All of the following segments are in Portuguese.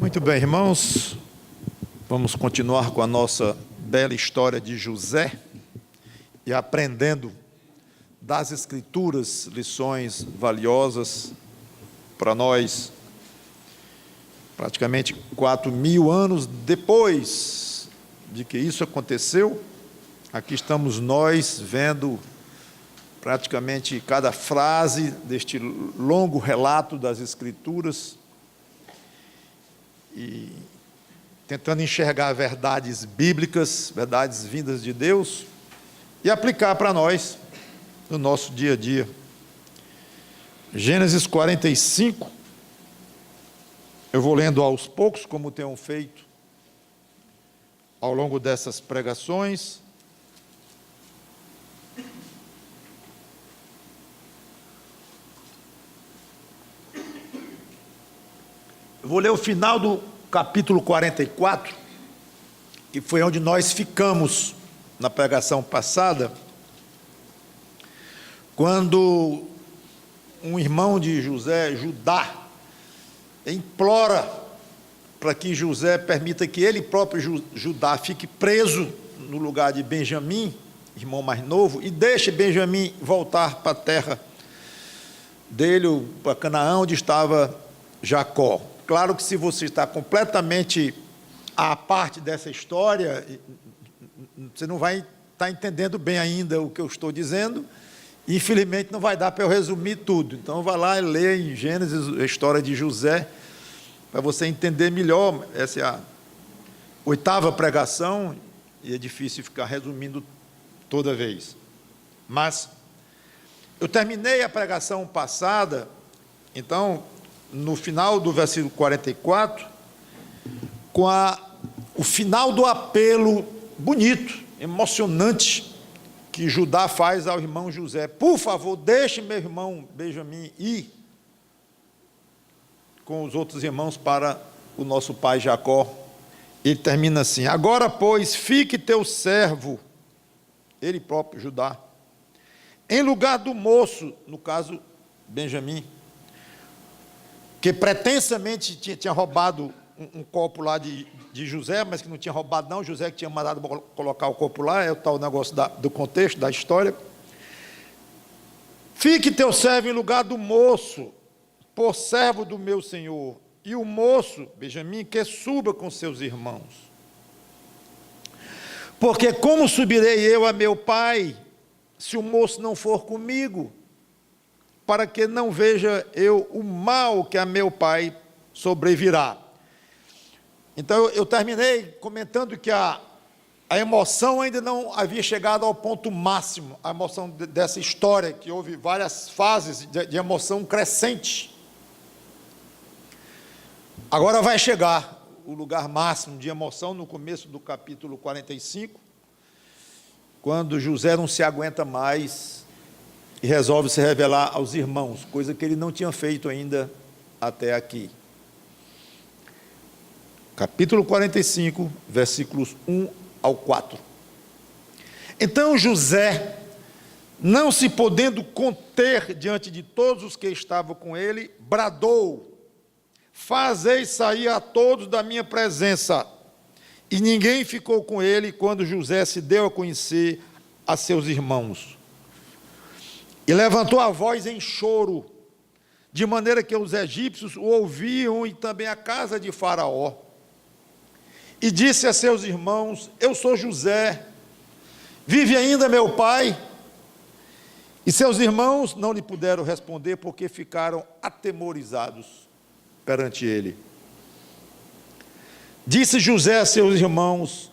Muito bem, irmãos, vamos continuar com a nossa bela história de José e aprendendo das Escrituras lições valiosas para nós. Praticamente 4.000 anos depois de que isso aconteceu, aqui estamos nós vendo praticamente cada frase deste longo relato das Escrituras e tentando enxergar verdades bíblicas, verdades vindas de Deus e aplicar para nós no nosso dia a dia. Gênesis 45, eu vou lendo aos poucos, como tenho feito ao longo dessas pregações. Eu vou ler o final do capítulo 44, que foi onde nós ficamos na pregação passada, quando um irmão de José, Judá, implora para que José permita que ele próprio, Judá, fique preso no lugar de Benjamim, irmão mais novo, e deixe Benjamim voltar para a terra dele, para Canaã, onde estava Jacó. Claro que se você está completamente à parte dessa história, você não vai estar entendendo bem ainda o que eu estou dizendo, e infelizmente não vai dar para eu resumir tudo. Então vai lá e lê em Gênesis a história de José, para você entender melhor. Essa é a 8ª pregação, e é difícil ficar resumindo toda vez. Mas eu terminei a pregação passada, então, no final do versículo 44, com o final do apelo bonito, emocionante, que Judá faz ao irmão José: por favor, deixe meu irmão Benjamim ir com os outros irmãos para o nosso pai Jacó. Ele termina assim: agora, pois, fique teu servo, ele próprio, Judá, em lugar do moço, no caso, Benjamim, que pretensamente tinha roubado um copo lá de José, mas que não tinha roubado não, José que tinha mandado colocar o copo lá, é o tal negócio do contexto, da história. Fique teu servo em lugar do moço, por servo do meu senhor, e o moço, Benjamim, que suba com seus irmãos. Porque como subirei eu a meu pai, se o moço não for comigo, para que não veja eu o mal que a meu pai sobrevirá. Então eu terminei comentando que a emoção ainda não havia chegado ao ponto máximo, a emoção dessa história, que houve várias fases de emoção crescente. Agora vai chegar o lugar máximo de emoção no começo do capítulo 45, quando José não se aguenta mais e resolve se revelar aos irmãos, coisa que ele não tinha feito ainda até aqui. Capítulo 45, versículos 1 ao 4. Então José, não se podendo conter diante de todos os que estavam com ele, bradou: fazei sair a todos da minha presença. E ninguém ficou com ele quando José se deu a conhecer a seus irmãos. E levantou a voz em choro, de maneira que os egípcios o ouviam, e também a casa de Faraó. E disse a seus irmãos: eu sou José, vive ainda meu pai? E seus irmãos não lhe puderam responder, porque ficaram atemorizados perante ele. Disse José a seus irmãos: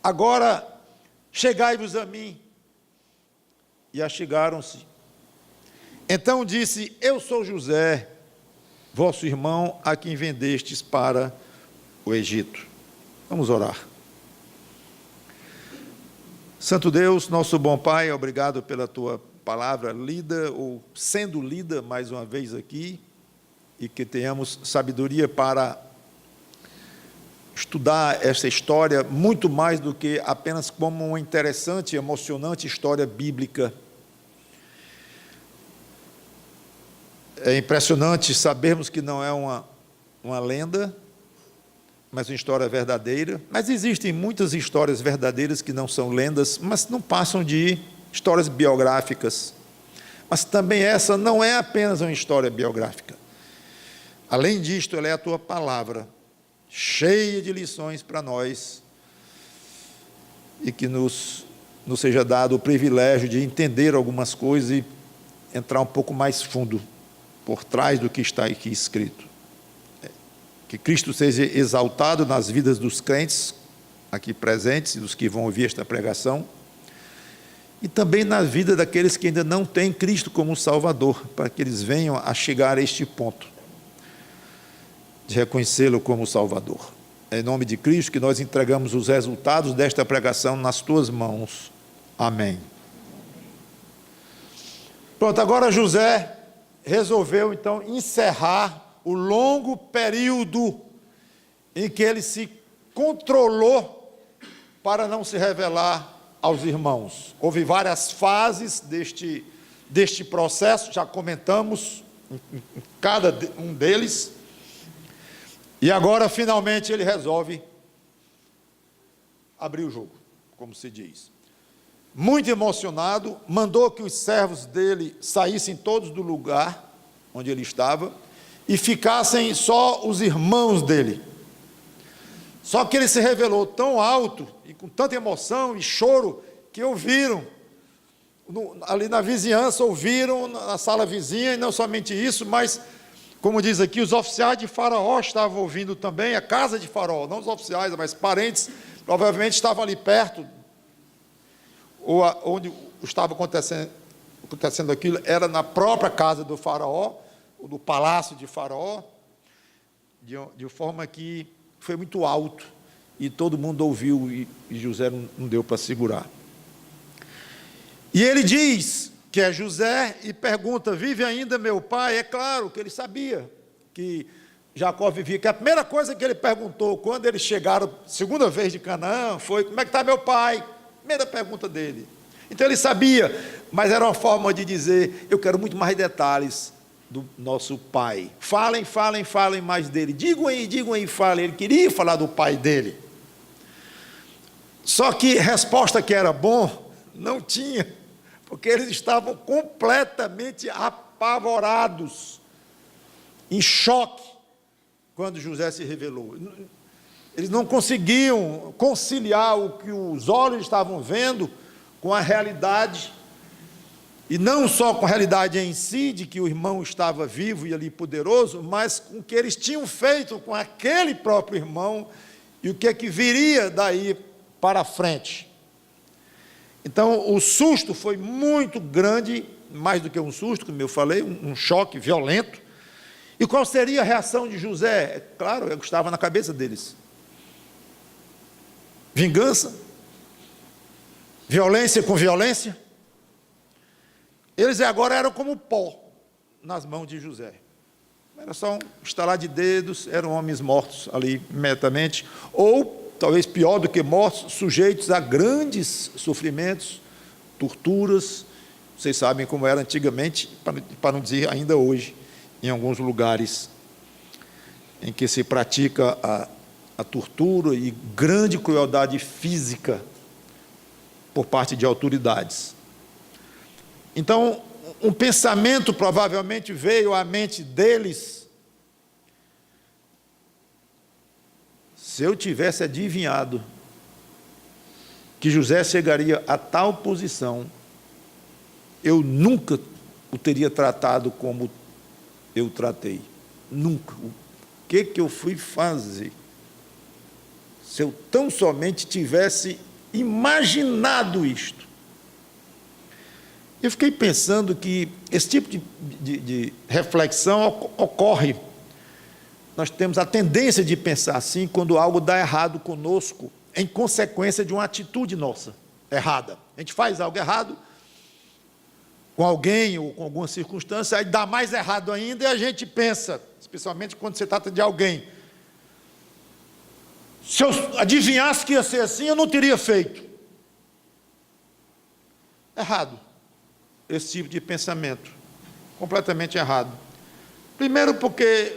agora chegai-vos a mim. E achegaram-se. Então disse: eu sou José, vosso irmão, a quem vendestes para o Egito. Vamos orar. Santo Deus, nosso bom Pai, obrigado pela tua palavra lida, ou sendo lida mais uma vez aqui, e que tenhamos sabedoria para estudar essa história muito mais do que apenas como uma interessante, emocionante história bíblica. É impressionante sabermos que não é uma lenda, mas uma história verdadeira. Mas existem muitas histórias verdadeiras que não são lendas, mas não passam de histórias biográficas. Mas também essa não é apenas uma história biográfica. Além disto, ela é a tua palavra, cheia de lições para nós, e que nos seja dado o privilégio de entender algumas coisas e entrar um pouco mais fundo por trás do que está aqui escrito. Que Cristo seja exaltado nas vidas dos crentes aqui presentes e dos que vão ouvir esta pregação, e também na vida daqueles que ainda não têm Cristo como Salvador, para que eles venham a chegar a este ponto de reconhecê-lo como Salvador. É em nome de Cristo que nós entregamos os resultados desta pregação nas tuas mãos. Amém. Pronto, agora José resolveu então encerrar o longo período em que ele se controlou para não se revelar aos irmãos. Houve várias fases deste processo, já comentamos em cada um deles, e agora finalmente ele resolve abrir o jogo, como se diz. Muito emocionado, mandou que os servos dele saíssem todos do lugar onde ele estava e ficassem só os irmãos dele. Só que ele se revelou tão alto e com tanta emoção e choro que ouviram, ali na vizinhança, ouviram na sala vizinha, e não somente isso, mas, como diz aqui, os oficiais de Faraó estavam ouvindo também, a casa de Faraó, não os oficiais, mas parentes, provavelmente estavam ali perto, ou onde estava acontecendo aquilo, era na própria casa do Faraó, ou do palácio de Faraó, de forma que foi muito alto, e todo mundo ouviu, e José não deu para segurar. E ele diz que é José, e pergunta: vive ainda meu pai? É claro que ele sabia que Jacó vivia, que a primeira coisa que ele perguntou, quando eles chegaram, segunda vez de Canaã, foi: como é que está meu pai? Primeira pergunta dele. Então ele sabia, mas era uma forma de dizer: eu quero muito mais detalhes do nosso pai. Falem mais dele. Digam aí, falem. Ele queria falar do pai dele. Só que resposta que era bom, não tinha, porque eles estavam completamente apavorados, em choque, quando José se revelou. Eles não conseguiam conciliar o que os olhos estavam vendo com a realidade, e não só com a realidade em si, de que o irmão estava vivo e ali poderoso, mas com o que eles tinham feito com aquele próprio irmão, e o que é que viria daí para frente. Então o susto foi muito grande, mais do que um susto, como eu falei, um choque violento. E qual seria a reação de José? É claro, é o que estava na cabeça deles: vingança, violência com violência. Eles agora eram como pó nas mãos de José. Era só um estalar de dedos, eram homens mortos ali imediatamente, ou, talvez pior do que mortos, sujeitos a grandes sofrimentos, torturas. Vocês sabem como era antigamente, para não dizer ainda hoje, em alguns lugares em que se pratica a tortura e grande crueldade física por parte de autoridades. Então, um pensamento provavelmente veio à mente deles: se eu tivesse adivinhado que José chegaria a tal posição, eu nunca o teria tratado como eu tratei. Nunca. O que eu fui fazer? Se eu tão somente tivesse imaginado isto. Eu fiquei pensando que esse tipo de reflexão ocorre. Nós temos a tendência de pensar assim quando algo dá errado conosco, em consequência de uma atitude nossa errada. A gente faz algo errado com alguém ou com alguma circunstância, aí dá mais errado ainda, e a gente pensa, especialmente quando se trata de alguém: se eu adivinhasse que ia ser assim, eu não teria feito. Errado. Esse tipo de pensamento, completamente errado. Primeiro porque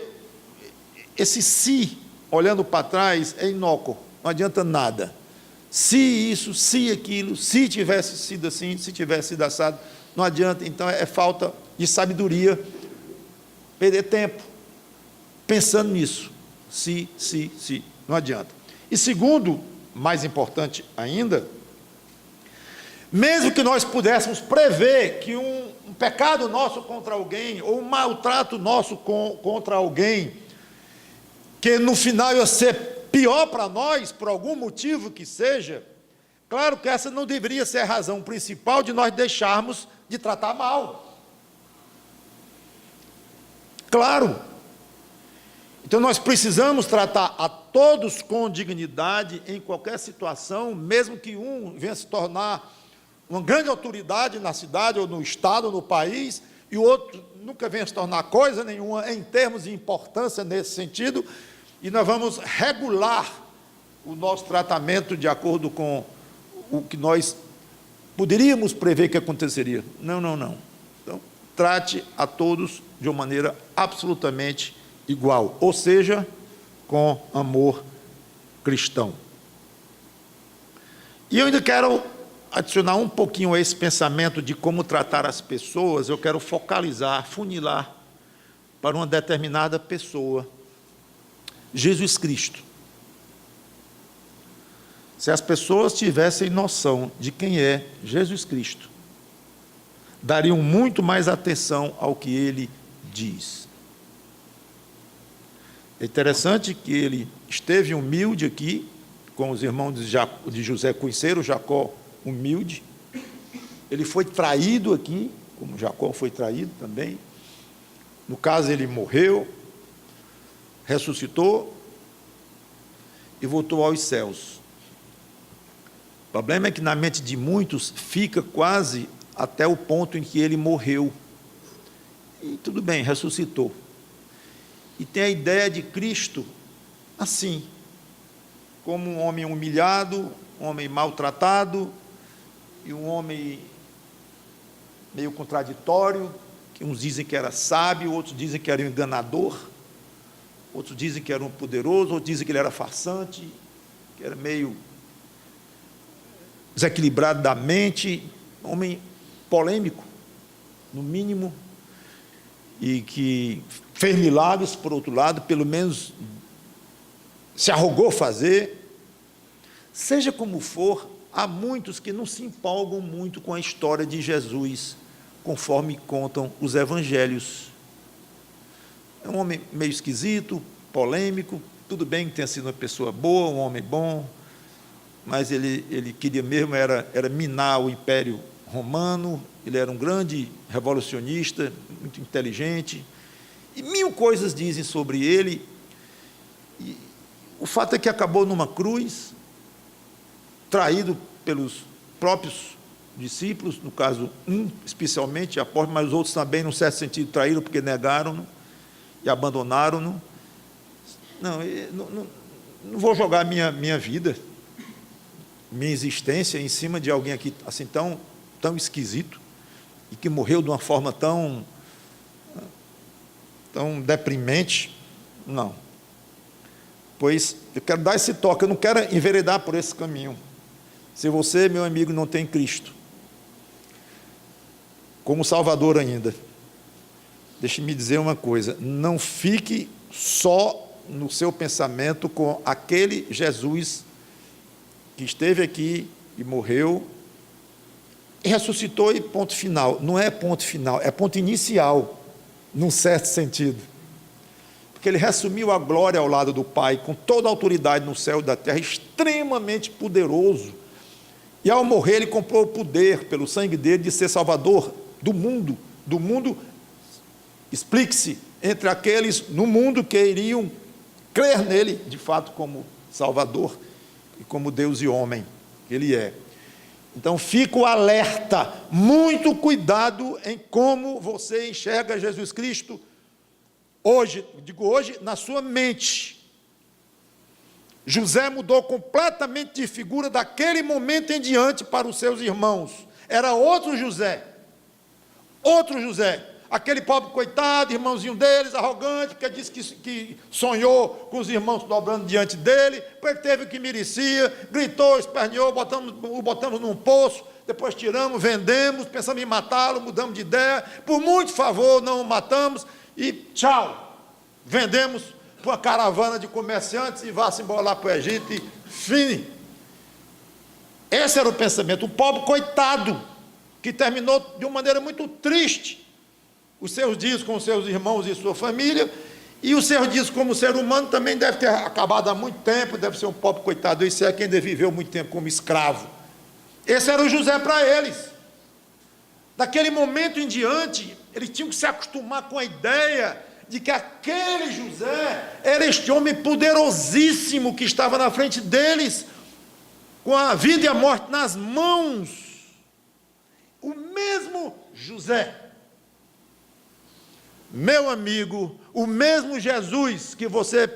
esse se olhando para trás, é inócuo, não adianta nada. Se isso, se aquilo, se tivesse sido assim, se tivesse sido assado, não adianta. Então é falta de sabedoria perder tempo pensando nisso. Se, não adianta. E segundo, mais importante ainda, mesmo que nós pudéssemos prever que um pecado nosso contra alguém, ou um maltrato nosso contra alguém, que no final ia ser pior para nós, por algum motivo que seja, claro que essa não deveria ser a razão principal de nós deixarmos de tratar mal. Claro. Então nós precisamos tratar a todos com dignidade em qualquer situação, mesmo que um venha se tornar uma grande autoridade na cidade, ou no estado, ou no país, e o outro nunca venha se tornar coisa nenhuma em termos de importância nesse sentido, e nós vamos regular o nosso tratamento de acordo com o que nós poderíamos prever que aconteceria. Não. Então, trate a todos de uma maneira absolutamente igual, ou seja, com amor cristão. E eu ainda quero adicionar um pouquinho a esse pensamento de como tratar as pessoas. Eu quero focalizar, funilar para uma determinada pessoa, Jesus Cristo. Se as pessoas tivessem noção de quem é Jesus Cristo, dariam muito mais atenção ao que ele diz. É interessante que ele esteve humilde aqui, com os irmãos de José Cunceiro, Jacó humilde. Ele foi traído aqui, como Jacó foi traído também. No caso, ele morreu, ressuscitou e voltou aos céus. O problema é que na mente de muitos fica quase até o ponto em que ele morreu. E tudo bem, ressuscitou. E tem a ideia de Cristo assim, como um homem humilhado, um homem maltratado, e um homem meio contraditório, que uns dizem que era sábio, outros dizem que era um enganador, outros dizem que era um poderoso, outros dizem que ele era farsante, que era meio desequilibrado da mente, um homem polêmico, no mínimo, e que fez milagres, por outro lado, pelo menos se arrogou fazer. Seja como for, há muitos que não se empolgam muito com a história de Jesus, conforme contam os evangelhos. É um homem meio esquisito, polêmico, tudo bem que tenha sido uma pessoa boa, um homem bom, mas ele queria mesmo era minar o Império Romano. Ele era um grande revolucionista, muito inteligente, e mil coisas dizem sobre ele. E o fato é que acabou numa cruz, traído pelos próprios discípulos, no caso um especialmente, apóstolo, mas os outros também, num certo sentido, traíram porque negaram-no e abandonaram-no. Não vou jogar minha vida, minha existência em cima de alguém aqui assim tão esquisito, e que morreu de uma forma tão deprimente. Não. Pois eu quero dar esse toque, eu não quero enveredar por esse caminho. Se você, meu amigo, não tem Cristo como Salvador ainda, deixe-me dizer uma coisa: não fique só no seu pensamento com aquele Jesus que esteve aqui e morreu e ressuscitou e ponto final. Não é ponto final, é ponto inicial, num certo sentido. Porque ele resumiu a glória ao lado do Pai, com toda a autoridade no céu e da terra, extremamente poderoso. E ao morrer, ele comprou o poder, pelo sangue dele, de ser salvador do mundo, explique-se, entre aqueles no mundo que iriam crer nele, de fato, como Salvador, e como Deus e homem, ele é. Então, fica o alerta, muito cuidado em como você enxerga Jesus Cristo hoje, na sua mente. José mudou completamente de figura daquele momento em diante para os seus irmãos. Era outro José. aquele pobre coitado, irmãozinho deles, arrogante, porque disse que sonhou com os irmãos dobrando diante dele, depois ele teve o que merecia, gritou, esperneou, o botamos num poço, depois tiramos, vendemos, pensamos em matá-lo, mudamos de ideia, por muito favor não o matamos, e tchau, vendemos para uma caravana de comerciantes e vá-se embora lá para o Egito e fim. Esse era o pensamento, o pobre coitado, que terminou de uma maneira muito triste os seus dias com os seus irmãos e sua família, e os seus dias como ser humano também deve ter acabado há muito tempo, deve ser um pobre coitado, isso é quem ainda viveu muito tempo como escravo. Esse era o José para eles. Daquele momento em diante, eles tinham que se acostumar com a ideia de que aquele José era este homem poderosíssimo que estava na frente deles, com a vida e a morte nas mãos. O mesmo José, meu amigo, o mesmo Jesus que você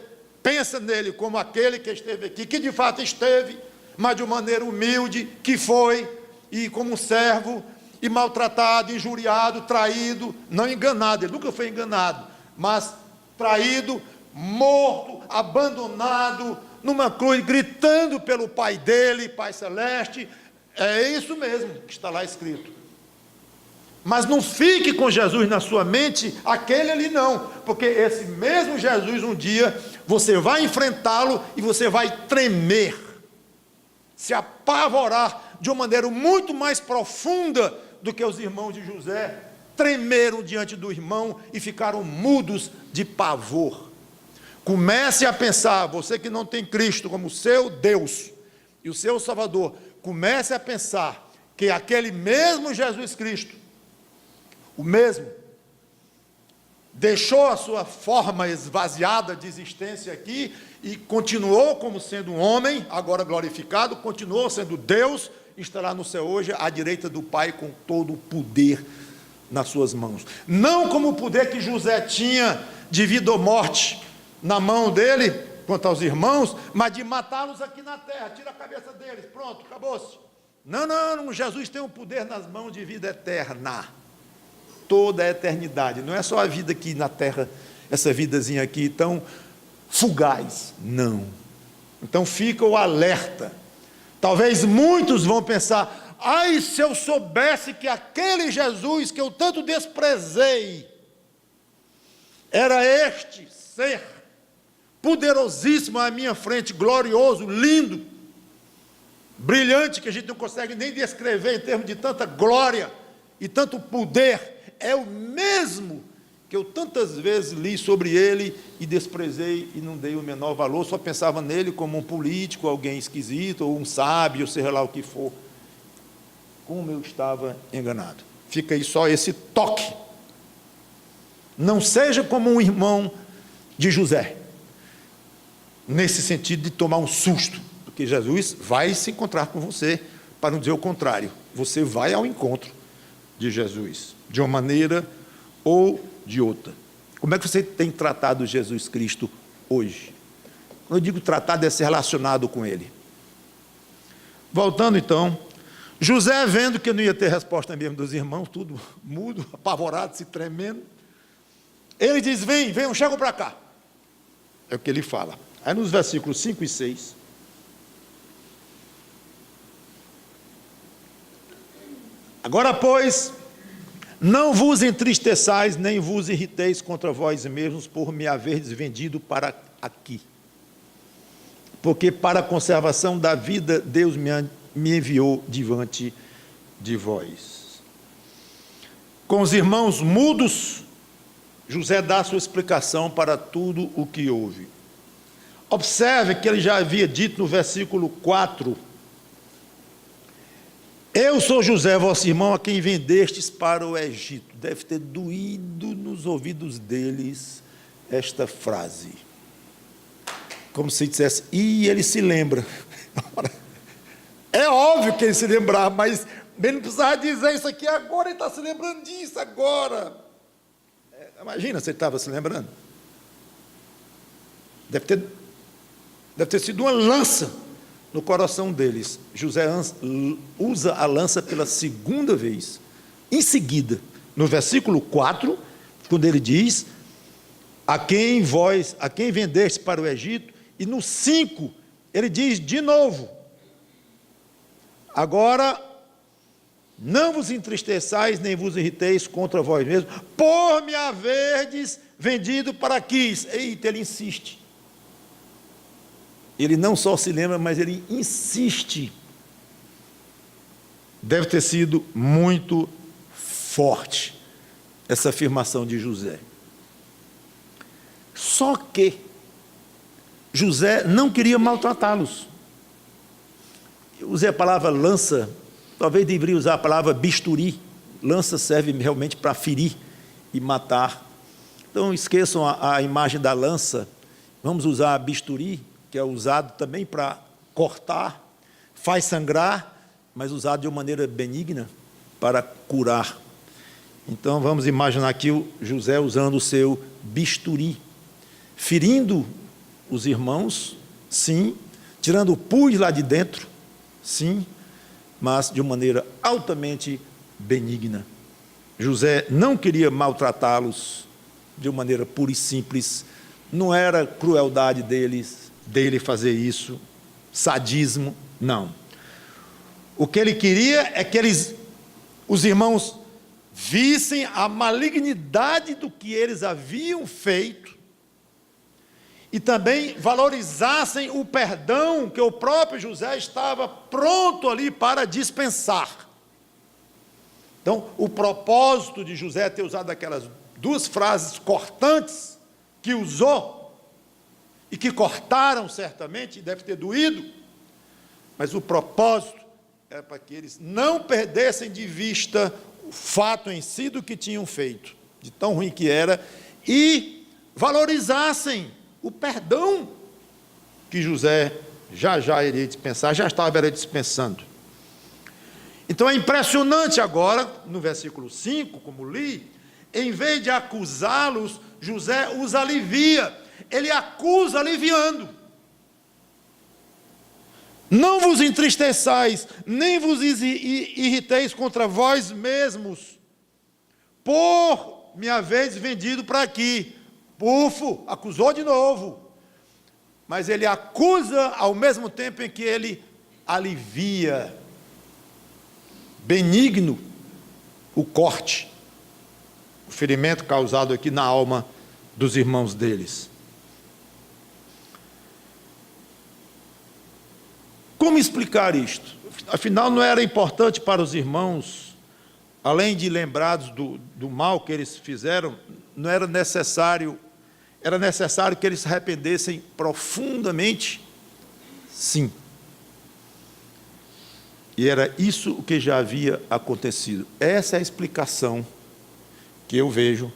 pensa nele como aquele que esteve aqui, que de fato esteve, mas de uma maneira humilde, que foi, e como servo, e maltratado, injuriado, traído, não enganado, ele nunca foi enganado, mas traído, morto, abandonado, numa cruz, gritando pelo Pai dele, Pai Celeste. É isso mesmo que está lá escrito. Mas não fique com Jesus na sua mente, aquele ali não, porque esse mesmo Jesus um dia, você vai enfrentá-lo e você vai tremer, se apavorar de uma maneira muito mais profunda do que os irmãos de José tremeram diante do irmão e ficaram mudos de pavor. Comece a pensar, você que não tem Cristo como seu Deus e o seu Salvador, comece a pensar que aquele mesmo Jesus Cristo, o mesmo, deixou a sua forma esvaziada de existência aqui e continuou como sendo um homem, agora glorificado, continuou sendo Deus, estará no céu hoje à direita do Pai com todo o poder nas suas mãos. Não como o poder que José tinha de vida ou morte na mão dele, quanto aos irmãos, mas de matá-los aqui na terra, tira a cabeça deles, pronto, acabou-se. Não, Jesus tem um poder nas mãos de vida eterna, toda a eternidade, não é só a vida aqui na terra, essa vidazinha aqui tão fugaz, não. Então fica o alerta. Talvez muitos vão pensar, ai, se eu soubesse que aquele Jesus que eu tanto desprezei, era este ser, poderosíssimo à minha frente, glorioso, lindo, brilhante, que a gente não consegue nem descrever em termos de tanta glória e tanto poder, é o mesmo que eu tantas vezes li sobre ele e desprezei e não dei o menor valor, só pensava nele como um político, alguém esquisito, ou um sábio, seja lá o que for. Como eu estava enganado. Fica aí só esse toque. Não seja como um irmão de José, nesse sentido de tomar um susto, porque Jesus vai se encontrar com você, para não dizer o contrário, você vai ao encontro de Jesus, de uma maneira ou de outra. Como é que você tem tratado Jesus Cristo hoje? Quando eu digo tratado, é ser relacionado com Ele. Voltando então, José, vendo que não ia ter resposta mesmo dos irmãos, tudo mudo, apavorado, se tremendo, ele diz, venham, chegam para cá. É o que ele fala. Aí nos versículos 5 e 6, agora, pois, não vos entristeçais, nem vos irriteis contra vós mesmos, por me haverdes vendido para aqui. Porque para a conservação da vida, Deus me enviou diante de vós. Com os irmãos mudos, José dá sua explicação para tudo o que houve. Observe que ele já havia dito no versículo 4, eu sou José, vosso irmão, a quem vendestes para o Egito. Deve ter doído nos ouvidos deles esta frase. Como se dissesse, e ele se lembra. É óbvio que ele se lembrava, mas ele não precisava dizer isso aqui agora, ele está se lembrando disso agora. Imagina se ele estava se lembrando. Deve ter sido uma lança no coração deles. José usa a lança pela segunda vez. Em seguida, no versículo 4, quando ele diz: a quem vendeste para o Egito, e no 5, ele diz de novo: agora não vos entristeçais, nem vos irriteis contra vós mesmos, por me haverdes vendido para Quis. Eita, ele insiste. Ele não só se lembra, mas ele insiste. Deve ter sido muito forte essa afirmação de José. Só que José não queria maltratá-los. Eu usei a palavra lança, talvez deveria usar a palavra bisturi. Lança serve realmente para ferir e matar. Então esqueçam a imagem da lança, vamos usar a bisturi, que é usado também para cortar, faz sangrar, mas usado de uma maneira benigna para curar. Então vamos imaginar aqui o José usando o seu bisturi, ferindo os irmãos, sim, tirando o pus lá de dentro, sim, mas de uma maneira altamente benigna. José não queria maltratá-los de uma maneira pura e simples, não era crueldade dele fazer isso, sadismo, não. O que ele queria é que os irmãos vissem a malignidade do que eles haviam feito e também valorizassem o perdão que o próprio José estava pronto ali para dispensar. Então, o propósito de José ter usado aquelas 2 frases cortantes que usou, e que cortaram certamente, deve ter doído, mas o propósito era para que eles não perdessem de vista o fato em si do que tinham feito, de tão ruim que era, e valorizassem o perdão que José já iria dispensar, já estava dispensando. Então é impressionante agora, no versículo 5, como li, em vez de acusá-los, José os alivia. Ele acusa aliviando. Não vos entristeçais, nem vos irriteis contra vós mesmos, por me haveres vendido para aqui. Pufo, acusou de novo. Mas ele acusa ao mesmo tempo em que ele alivia, benigno, o corte, o ferimento causado aqui na alma dos irmãos deles. Como explicar isto? Afinal, não era importante para os irmãos, além de lembrados do mal que eles fizeram, não era necessário que eles se arrependessem profundamente? Sim. E era isso o que já havia acontecido. Essa é a explicação que eu vejo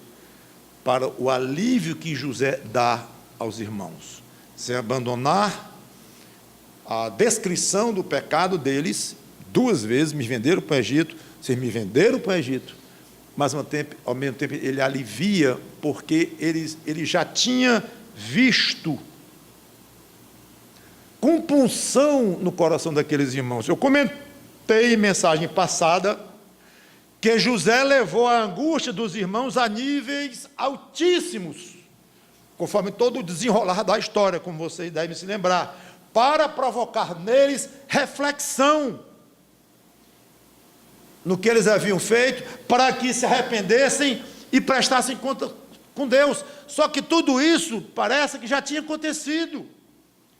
para o alívio que José dá aos irmãos. Sem abandonar a descrição do pecado deles, 2 vezes me venderam para o Egito, vocês me venderam para o Egito, mas ao mesmo tempo ele alivia, porque ele já tinha visto compunção no coração daqueles irmãos. Eu comentei em mensagem passada que José levou a angústia dos irmãos a níveis altíssimos, conforme todo o desenrolar da história, como vocês devem se lembrar, para provocar neles reflexão no que eles haviam feito, para que se arrependessem e prestassem conta com Deus. Só que tudo isso parece que já tinha acontecido.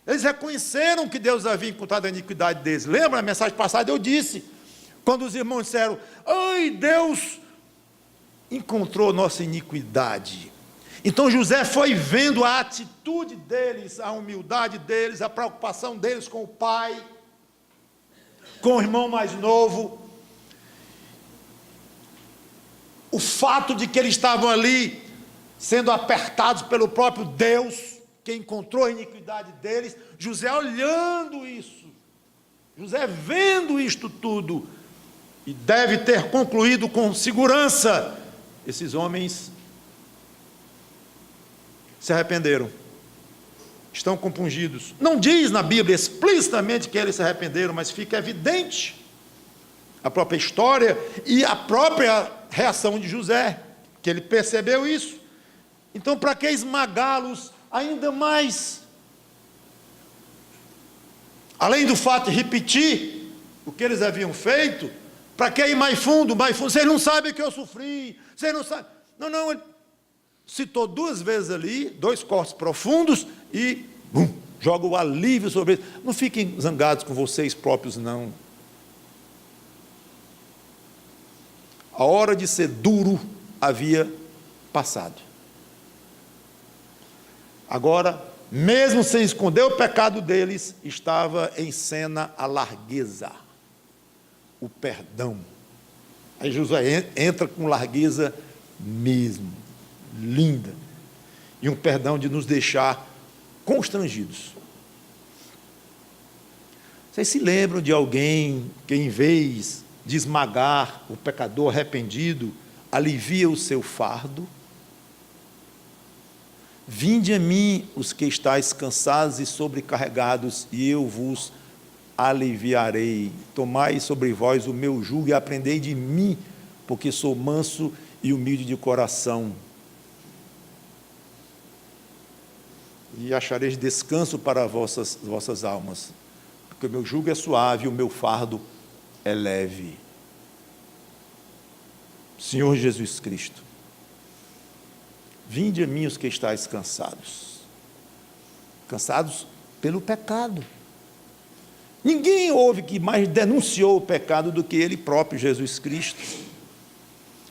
Eles reconheceram que Deus havia encontrado a iniquidade deles. Lembra, na mensagem passada eu disse, quando os irmãos disseram: ai, Deus encontrou nossa iniquidade. Então José foi vendo a atitude deles, a humildade deles, a preocupação deles com o pai, com o irmão mais novo, o fato de que eles estavam ali sendo apertados pelo próprio Deus, que encontrou a iniquidade deles. José olhando isso, José vendo isto tudo, e deve ter concluído com segurança: esses homens se arrependeram, estão compungidos. Não diz na Bíblia explicitamente que eles se arrependeram, mas fica evidente a própria história e a própria reação de José, que ele percebeu isso. Então, para que esmagá-los ainda mais? Além do fato de repetir o que eles haviam feito, para que ir mais fundo, mais fundo? Vocês não sabem que eu sofri, vocês não sabem. Não, ele citou 2 vezes ali, 2 cortes profundos e joga o alívio sobre eles. Não fiquem zangados com vocês próprios, não. A hora de ser duro havia passado. Agora, mesmo sem esconder o pecado deles, estava em cena a largueza, o perdão. Aí Josué entra com largueza mesmo, linda, e um perdão de nos deixar constrangidos. Vocês se lembram de alguém que, em vez de esmagar o pecador arrependido, alivia o seu fardo? Vinde a mim os que estáis cansados e sobrecarregados, e eu vos aliviarei. Tomai sobre vós o meu jugo e aprendei de mim, porque sou manso e humilde de coração. E achareis descanso para vossas almas, porque o meu jugo é suave e o meu fardo é leve. Senhor Jesus Cristo, vinde a mim os que estáis cansados pelo pecado. Ninguém houve que mais denunciou o pecado do que ele próprio, Jesus Cristo.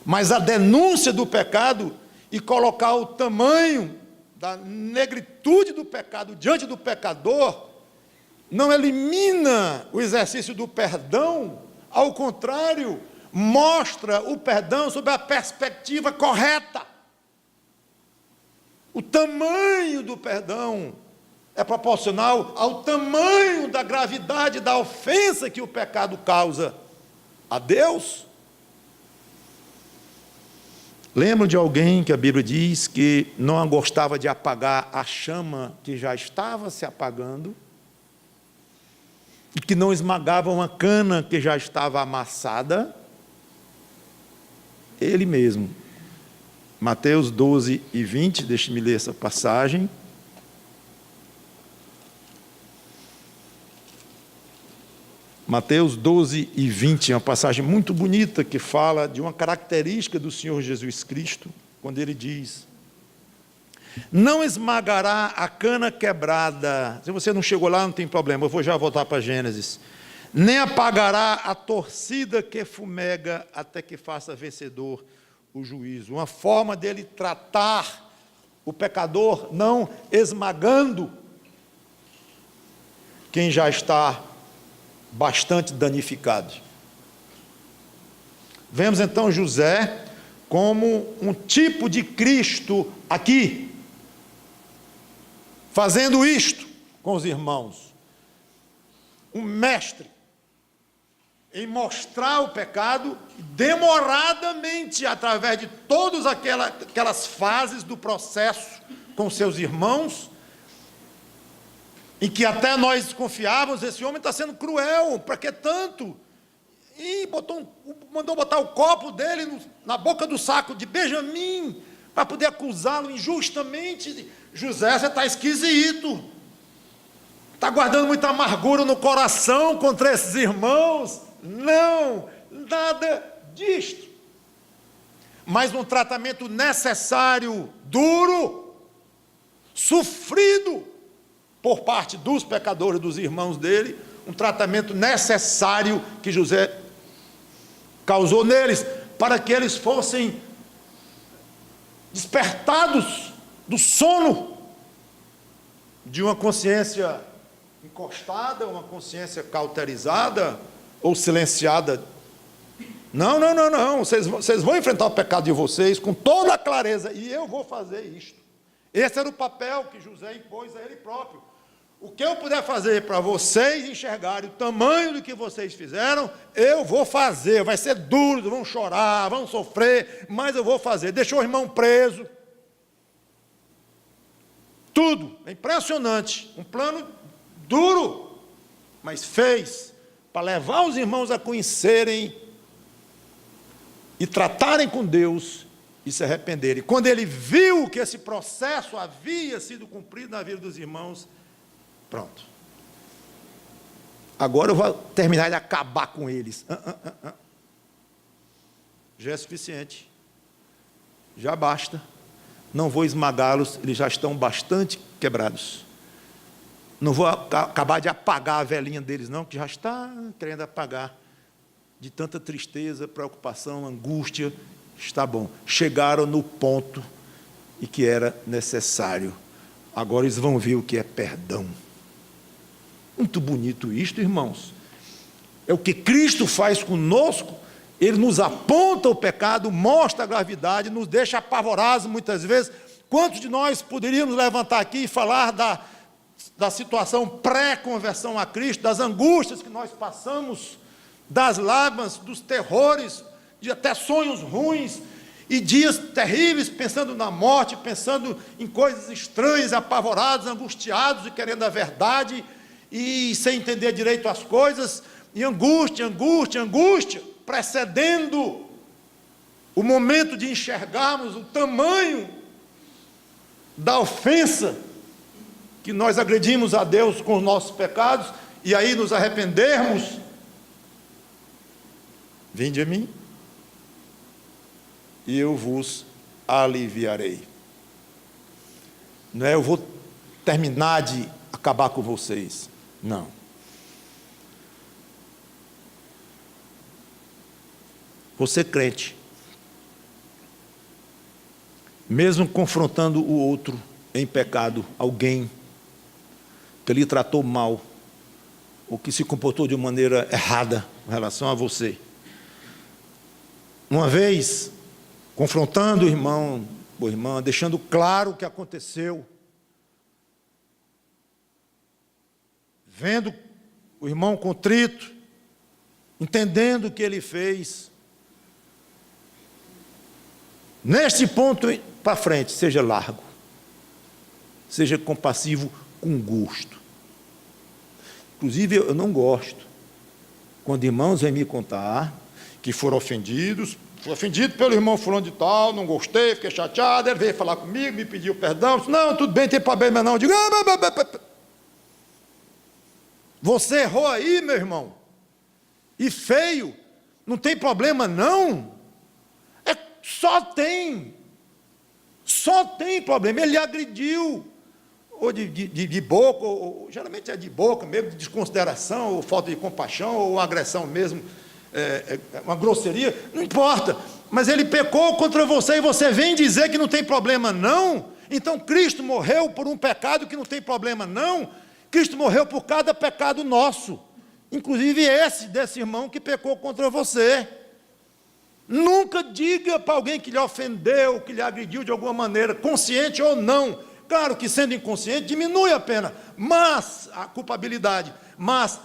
Mas a denúncia do pecado e colocar o tamanho da negritude do pecado diante do pecador não elimina o exercício do perdão, ao contrário, mostra o perdão sob a perspectiva correta. O tamanho do perdão é proporcional ao tamanho da gravidade da ofensa que o pecado causa a Deus. Lembro de alguém que a Bíblia diz que não gostava de apagar a chama que já estava se apagando e que não esmagava uma cana que já estava amassada? Ele mesmo. Mateus 12 e 20, deixe-me ler essa passagem. Mateus 12 e 20, é uma passagem muito bonita que fala de uma característica do Senhor Jesus Cristo, quando ele diz: não esmagará a cana quebrada. Se você não chegou lá, não tem problema, eu vou já voltar para Gênesis. Nem apagará a torcida que fumega até que faça vencedor o juízo. Uma forma dele tratar o pecador, não esmagando quem já está bastante danificado. Vemos então José como um tipo de Cristo aqui, fazendo isto com os irmãos. Um mestre em mostrar o pecado demoradamente, através de todas aquelas fases do processo com seus irmãos, em que até nós desconfiávamos, esse homem está sendo cruel, para que tanto? E mandou botar o copo dele na boca do saco de Benjamim, para poder acusá-lo injustamente. José, você está esquisito, está guardando muita amargura no coração contra esses irmãos. Não, nada disto. Mas um tratamento necessário, duro, sofrido, por parte dos pecadores, dos irmãos dele, um tratamento necessário que José causou neles, para que eles fossem despertados do sono de uma consciência encostada, uma consciência cauterizada ou silenciada. Não, vocês vão enfrentar o pecado de vocês com toda a clareza, e eu vou fazer isto. Esse era o papel que José impôs a ele próprio. O que eu puder fazer para vocês enxergarem o tamanho do que vocês fizeram, eu vou fazer. Vai ser duro, vão chorar, vão sofrer, mas eu vou fazer. Deixou o irmão preso. Tudo. É impressionante. Um plano duro, mas fez para levar os irmãos a conhecerem e tratarem com Deus e se arrependerem. Quando ele viu que esse processo havia sido cumprido na vida dos irmãos, pronto. Agora eu vou terminar de acabar com eles. Já é suficiente. Já basta. Não vou esmagá-los, eles já estão bastante quebrados. Não vou acabar de apagar a velhinha deles, não, que já está querendo apagar. De tanta tristeza, preocupação, angústia, está bom. Chegaram no ponto em que era necessário. Agora eles vão ver o que é perdão. Muito bonito isto, irmãos. É o que Cristo faz conosco. Ele nos aponta o pecado, mostra a gravidade, nos deixa apavorados muitas vezes. Quantos de nós poderíamos levantar aqui e falar da situação pré-conversão a Cristo, das angústias que nós passamos, das lágrimas, dos terrores, de até sonhos ruins, e dias terríveis, pensando na morte, pensando em coisas estranhas, apavorados, angustiados e querendo a verdade, e sem entender direito as coisas, e angústia, precedendo o momento de enxergarmos o tamanho da ofensa que nós agredimos a Deus com os nossos pecados, e aí nos arrependermos. Vinde a mim, e eu vos aliviarei. Não é eu vou terminar de acabar com vocês. Não. Você crente, mesmo confrontando o outro em pecado, alguém que lhe tratou mal, ou que se comportou de maneira errada em relação a você, uma vez confrontando o irmão ou irmã, deixando claro o que aconteceu, vendo o irmão contrito, entendendo o que ele fez, neste ponto para frente, seja largo, seja compassivo com gosto. Inclusive, eu não gosto quando irmãos vêm me contar que foram ofendidos, fui ofendido pelo irmão fulano de tal, não gostei, fiquei chateado, ele veio falar comigo, me pediu perdão, disse, não, tudo bem, tem problema não. Eu digo, você errou aí, meu irmão, e feio, não tem problema não, só tem problema, ele agrediu, ou de boca, ou geralmente é de boca mesmo, de desconsideração, ou falta de compaixão, ou agressão mesmo, uma grosseria, não importa, mas ele pecou contra você, e você vem dizer que não tem problema não, então Cristo morreu por um pecado que não tem problema não, Cristo morreu por cada pecado nosso, inclusive esse desse irmão que pecou contra você. Nunca diga para alguém que lhe ofendeu, que lhe agrediu de alguma maneira, consciente ou não. Claro que sendo inconsciente diminui a pena, mas a culpabilidade, mas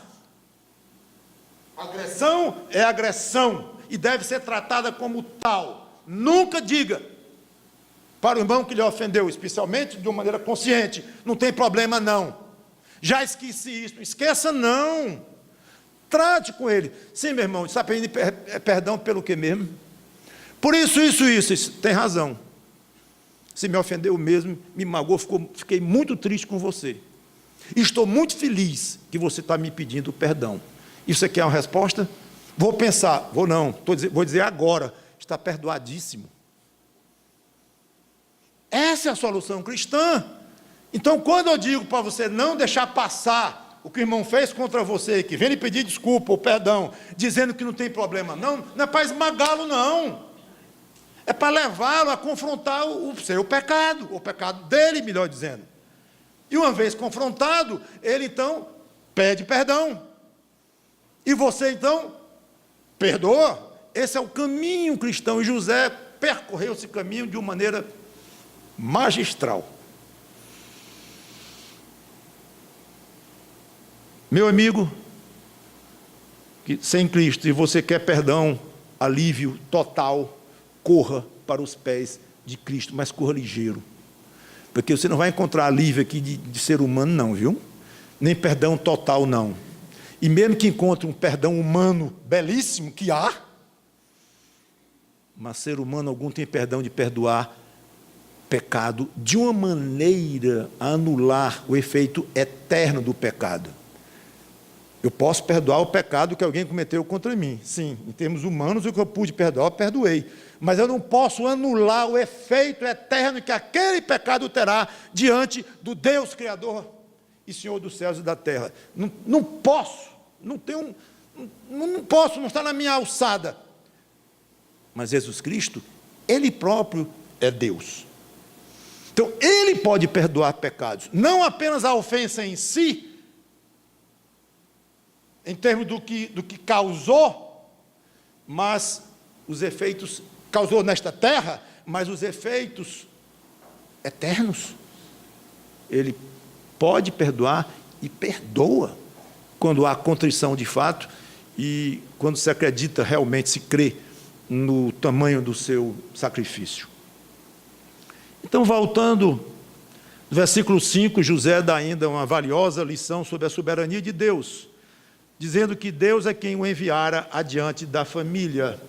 agressão é agressão e deve ser tratada como tal. Nunca diga para o irmão que lhe ofendeu, especialmente de uma maneira consciente, não tem problema não. Já esqueci isso, não esqueça não. Trate com ele. Sim, meu irmão, está pedindo perdão pelo que mesmo? Por isso, tem razão. Se me ofendeu mesmo, me magoou, fiquei muito triste com você. E estou muito feliz que você está me pedindo perdão. Isso aqui é uma resposta? Vou pensar, vou dizer agora, está perdoadíssimo. Essa é a solução cristã. Então, quando eu digo para você não deixar passar o que o irmão fez contra você, que vem lhe pedir desculpa ou perdão, dizendo que não tem problema não é para esmagá-lo não, é para levá-lo a confrontar o seu pecado, o pecado dele, melhor dizendo, e uma vez confrontado, ele então pede perdão, e você então perdoa. Esse é o caminho cristão, e José percorreu esse caminho de uma maneira magistral. Meu amigo, que sem Cristo, e você quer perdão, alívio total, corra para os pés de Cristo, mas corra ligeiro, porque você não vai encontrar alívio aqui de ser humano não, viu? Nem perdão total não, e mesmo que encontre um perdão humano belíssimo, que há, mas ser humano algum tem perdão de perdoar pecado de uma maneira a anular o efeito eterno do pecado. Eu posso perdoar o pecado que alguém cometeu contra mim. Sim, em termos humanos, o que eu pude perdoar, eu perdoei. Mas eu não posso anular o efeito eterno que aquele pecado terá diante do Deus Criador e Senhor dos céus e da terra. Não posso, não posso, não está na minha alçada. Mas Jesus Cristo, Ele próprio é Deus. Então, Ele pode perdoar pecados, não apenas a ofensa em si, em termos do que causou, mas os efeitos, causou nesta terra, mas os efeitos eternos. Ele pode perdoar e perdoa, quando há contrição de fato, e quando se acredita realmente, se crê no tamanho do seu sacrifício. Então, voltando, no versículo 5, José dá ainda uma valiosa lição sobre a soberania de Deus, dizendo que Deus é quem o enviara adiante da família.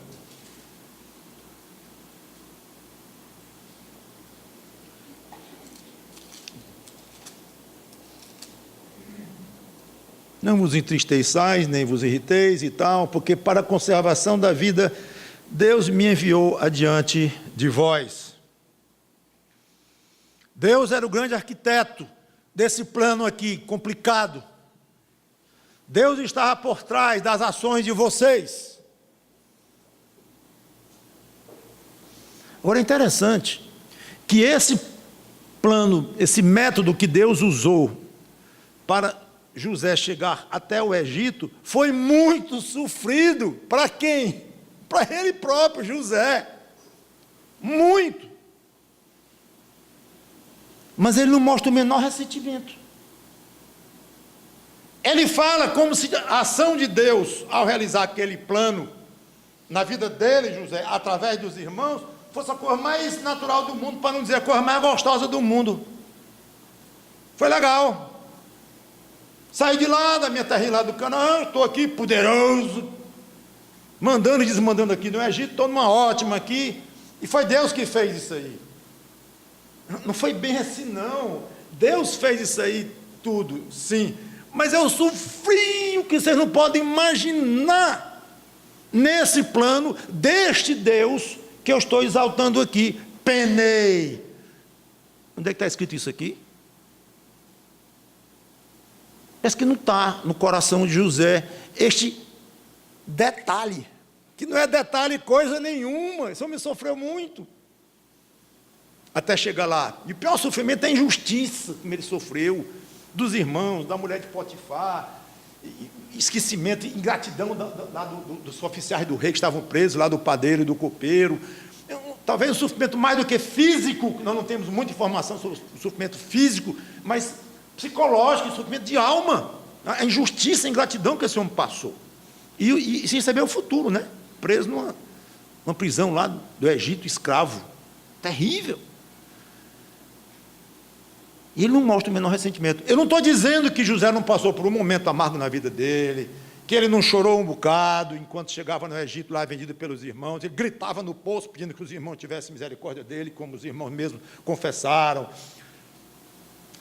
Não vos entristeçais, nem vos irriteis e tal, porque para a conservação da vida, Deus me enviou adiante de vós. Deus era o grande arquiteto desse plano aqui, complicado. Deus estava por trás das ações de vocês. Agora é interessante que esse plano, esse método que Deus usou para José chegar até o Egito, foi muito sofrido. Para quem? Para ele próprio, José. Muito. Mas ele não mostra o menor ressentimento. Ele fala como se a ação de Deus, ao realizar aquele plano na vida dele, José, através dos irmãos, fosse a coisa mais natural do mundo, para não dizer a coisa mais gostosa do mundo. Foi legal. Saí de lá, da minha terra lá do Canaã, estou aqui poderoso, mandando e desmandando aqui no Egito, estou numa ótima aqui, e foi Deus que fez isso aí. Não foi bem assim não, Deus fez isso aí tudo, sim, mas eu sofri o que vocês não podem imaginar, nesse plano deste Deus, que eu estou exaltando aqui, penei. Onde é que está escrito isso aqui? Parece que não está no coração de José, este detalhe, que não é detalhe coisa nenhuma, esse homem sofreu muito, até chegar lá, e o pior sofrimento é a injustiça, como ele sofreu, dos irmãos, da mulher de Potifar, esquecimento, ingratidão dos oficiais do rei que estavam presos, lá do padeiro e do copeiro, talvez um sofrimento mais do que físico, nós não temos muita informação sobre o sofrimento físico, mas psicológico, sofrimento de alma, a injustiça, a ingratidão que esse homem passou, e sem saber o futuro, né? Preso numa prisão lá do Egito, escravo, terrível. E ele não mostra o menor ressentimento. Eu não estou dizendo que José não passou por um momento amargo na vida dele, que ele não chorou um bocado enquanto chegava no Egito, lá vendido pelos irmãos, ele gritava no poço pedindo que os irmãos tivessem misericórdia dele, como os irmãos mesmo confessaram.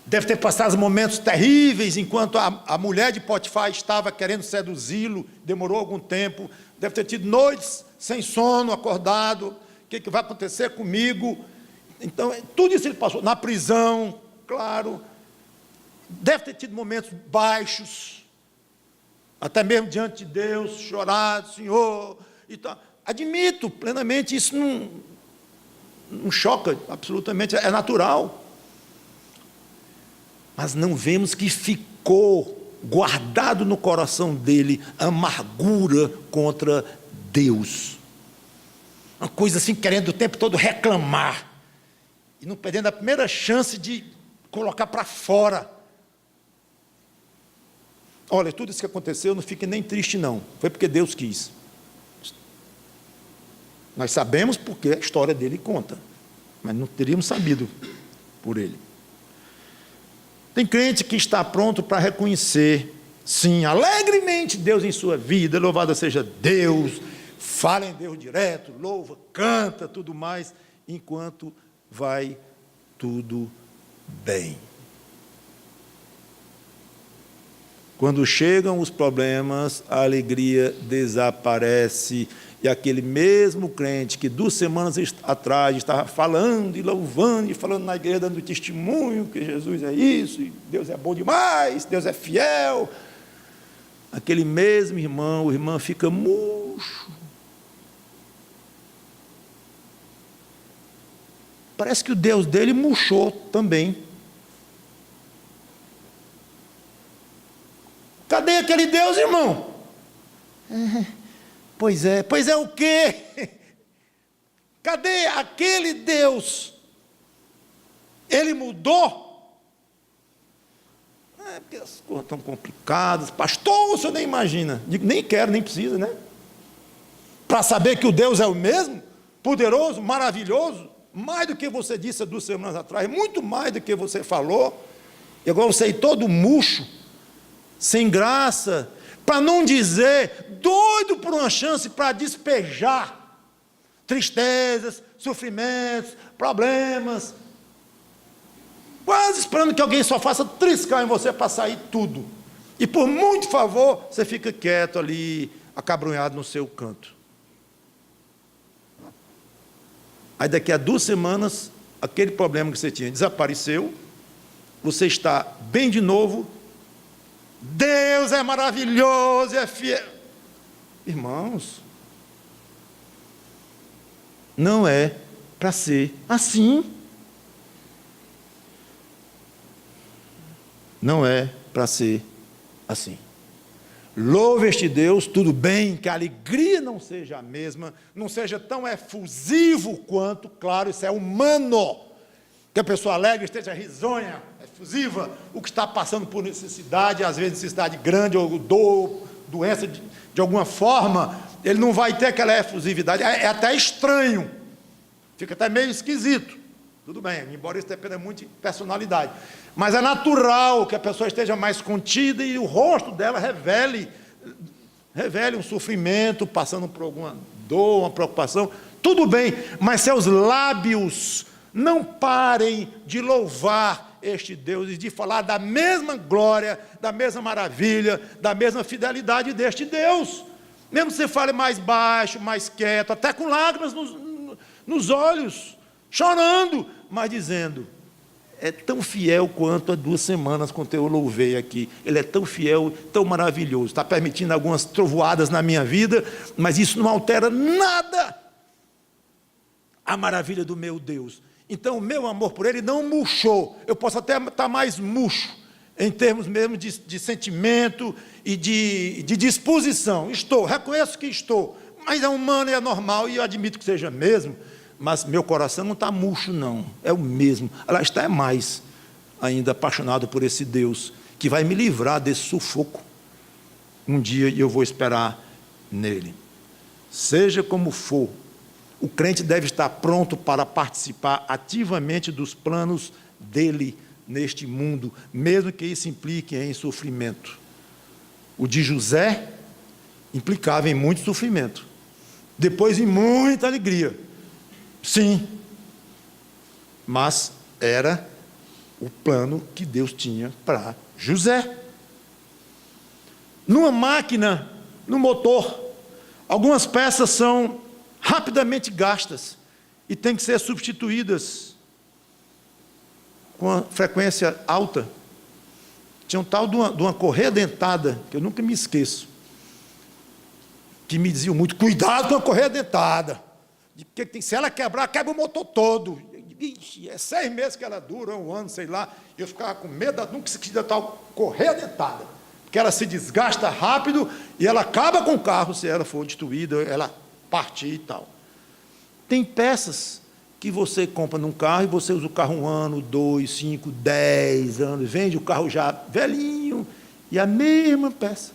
Deve ter passado momentos terríveis enquanto a mulher de Potifar estava querendo seduzi-lo, demorou algum tempo, deve ter tido noites sem sono, acordado, o que vai acontecer comigo? Então, tudo isso ele passou, na prisão, claro, deve ter tido momentos baixos, até mesmo diante de Deus, chorado, Senhor, e tal. Admito plenamente, isso não choca, absolutamente, é natural. Mas não vemos que ficou guardado no coração dele amargura contra Deus. Uma coisa assim, querendo o tempo todo reclamar, e não perdendo a primeira chance de colocar para fora. Olha, tudo isso que aconteceu, não fique nem triste não, foi porque Deus quis. Nós sabemos porque a história dele conta, mas não teríamos sabido por ele. Tem crente que está pronto para reconhecer, sim, alegremente Deus em sua vida, louvado seja Deus, fala em Deus direto, louva, canta, tudo mais, enquanto vai tudo bem. Quando chegam os problemas, a alegria desaparece, e aquele mesmo crente que 2 semanas atrás estava falando e louvando e falando na igreja, dando testemunho que Jesus é isso, e Deus é bom demais, Deus é fiel, aquele mesmo irmão, o irmão fica murcho. Parece que o Deus dele murchou também. Cadê aquele Deus, irmão? Pois é o quê? Cadê aquele Deus? Ele mudou? Porque as coisas estão complicadas. Pastor, você nem imagina. Digo, nem quero, nem precisa, né? Para saber que o Deus é o mesmo, poderoso, maravilhoso, mais do que você disse há 2 semanas atrás, muito mais do que você falou, e agora você é todo murcho, sem graça, para não dizer, doido por uma chance para despejar tristezas, sofrimentos, problemas, quase esperando que alguém só faça triscar em você para sair tudo, e por muito favor, você fica quieto ali, acabrunhado no seu canto. Aí daqui a 2 semanas, aquele problema que você tinha desapareceu, você está bem de novo, Deus é maravilhoso, é fiel. Irmãos, não é para ser assim. Não é para ser assim. Louve este Deus, tudo bem, que a alegria não seja a mesma, não seja tão efusivo quanto, claro, isso é humano, que a pessoa alegre esteja risonha, efusiva, o que está passando por necessidade, às vezes necessidade grande, ou dor, doença de alguma forma, ele não vai ter aquela efusividade, é até estranho, fica até meio esquisito, tudo bem, embora isso dependa muito de personalidade, mas é natural que a pessoa esteja mais contida e o rosto dela revele um sofrimento, passando por alguma dor, uma preocupação, tudo bem, mas seus lábios não parem de louvar este Deus e de falar da mesma glória, da mesma maravilha, da mesma fidelidade deste Deus. Mesmo que você fale mais baixo, mais quieto, até com lágrimas nos olhos, chorando, mas dizendo, é tão fiel quanto há 2 semanas quando eu louvei aqui. Ele é tão fiel, tão maravilhoso. Está permitindo algumas trovoadas na minha vida, mas isso não altera nada a maravilha do meu Deus. Então, o meu amor por ele não murchou. Eu posso até estar mais murcho, em termos mesmo de sentimento e de disposição. Estou, reconheço que estou, mas é humano e é normal, e eu admito que seja mesmo, mas meu coração não está murcho, não. É o mesmo. Ela está mais ainda apaixonado por esse Deus, que vai me livrar desse sufoco. Um dia eu vou esperar nele. Seja como for, o crente deve estar pronto para participar ativamente dos planos dele neste mundo, mesmo que isso implique em sofrimento. O de José implicava em muito sofrimento, depois em muita alegria. Sim, mas era o plano que Deus tinha para José. Numa máquina, no motor, algumas peças são rapidamente gastas e têm que ser substituídas com uma frequência alta. Tinha um tal de uma correia dentada, que eu nunca me esqueço, que me diziam muito, cuidado com a correia dentada, porque se ela quebrar, quebra o motor todo. Ixi, é 6 meses que ela dura, 1 ano, sei lá, eu ficava com medo, nunca esqueci da tal correia dentada, porque ela se desgasta rápido e ela acaba com o carro se ela for destruída, ela partir e tal. Tem peças que você compra num carro e você usa o carro 1 ano, 2, 5, 10 anos, vende o carro já velhinho, e a mesma peça,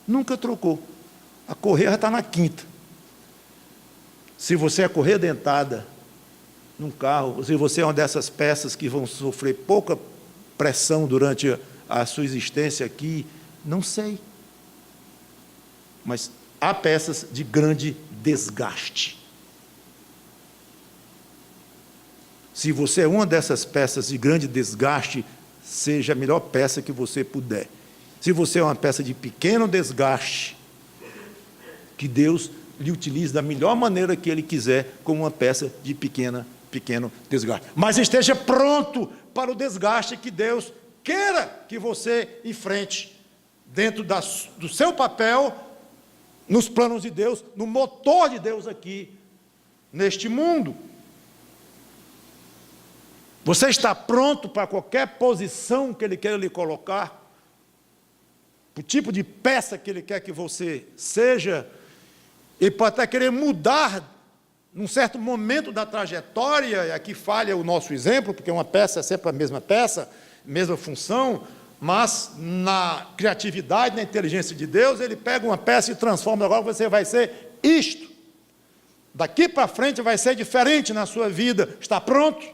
nunca trocou. A correia já está na 5ª. Se você é correia dentada num carro, se você é uma dessas peças que vão sofrer pouca pressão durante a sua existência aqui, não sei. Mas há peças de grande desgaste. Se você é uma dessas peças de grande desgaste, seja a melhor peça que você puder. Se você é uma peça de pequeno desgaste, que Deus lhe utilize da melhor maneira que Ele quiser, como uma peça de pequeno desgaste. Mas esteja pronto para o desgaste que Deus queira que você enfrente, dentro do seu papel, nos planos de Deus, no motor de Deus aqui, neste mundo. Você está pronto para qualquer posição que Ele queira lhe colocar? O tipo de peça que Ele quer que você seja? Ele pode até querer mudar num certo momento da trajetória, e aqui falha o nosso exemplo, porque uma peça é sempre a mesma peça, mesma função, mas na criatividade, na inteligência de Deus, Ele pega uma peça e transforma. Agora você vai ser isto. Daqui para frente vai ser diferente na sua vida. Está pronto?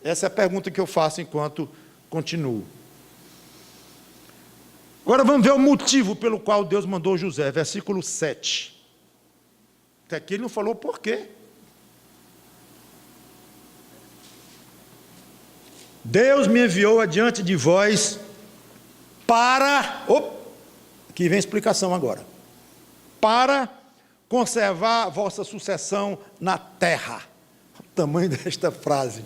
Essa é a pergunta que eu faço enquanto continuo. Agora vamos ver o motivo pelo qual Deus mandou José, versículo 7. Até aqui ele não falou por quê. Deus me enviou adiante de vós para... aqui vem a explicação agora. Para conservar a vossa sucessão na terra. O tamanho desta frase.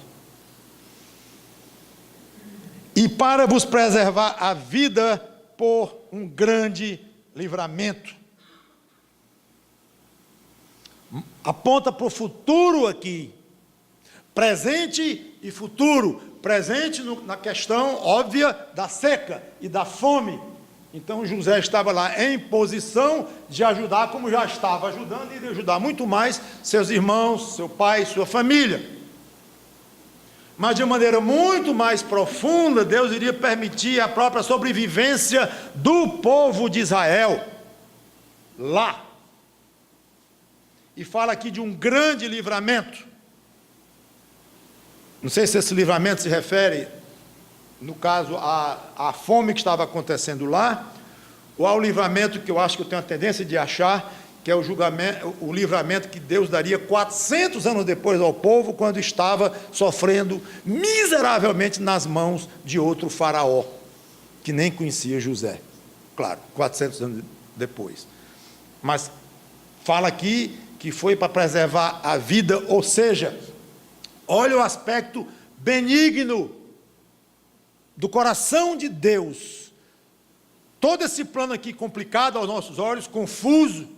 E para vos preservar a vida por um grande livramento. Aponta para o futuro aqui. Presente e futuro. Presente na questão óbvia da seca e da fome. Então José estava lá em posição de ajudar, como já estava ajudando, e de ajudar muito mais seus irmãos, seu pai, sua família. Mas de maneira muito mais profunda, Deus iria permitir a própria sobrevivência do povo de Israel lá. E fala aqui de um grande livramento. Não sei se esse livramento se refere, no caso, à fome que estava acontecendo lá, ou ao livramento que eu acho que eu tenho a tendência de achar, que é o livramento que Deus daria 400 anos depois ao povo, quando estava sofrendo miseravelmente nas mãos de outro faraó, que nem conhecia José. Claro, 400 anos depois. Mas fala aqui que foi para preservar a vida, ou seja, olha o aspecto benigno do coração de Deus. Todo esse plano aqui complicado aos nossos olhos, confuso,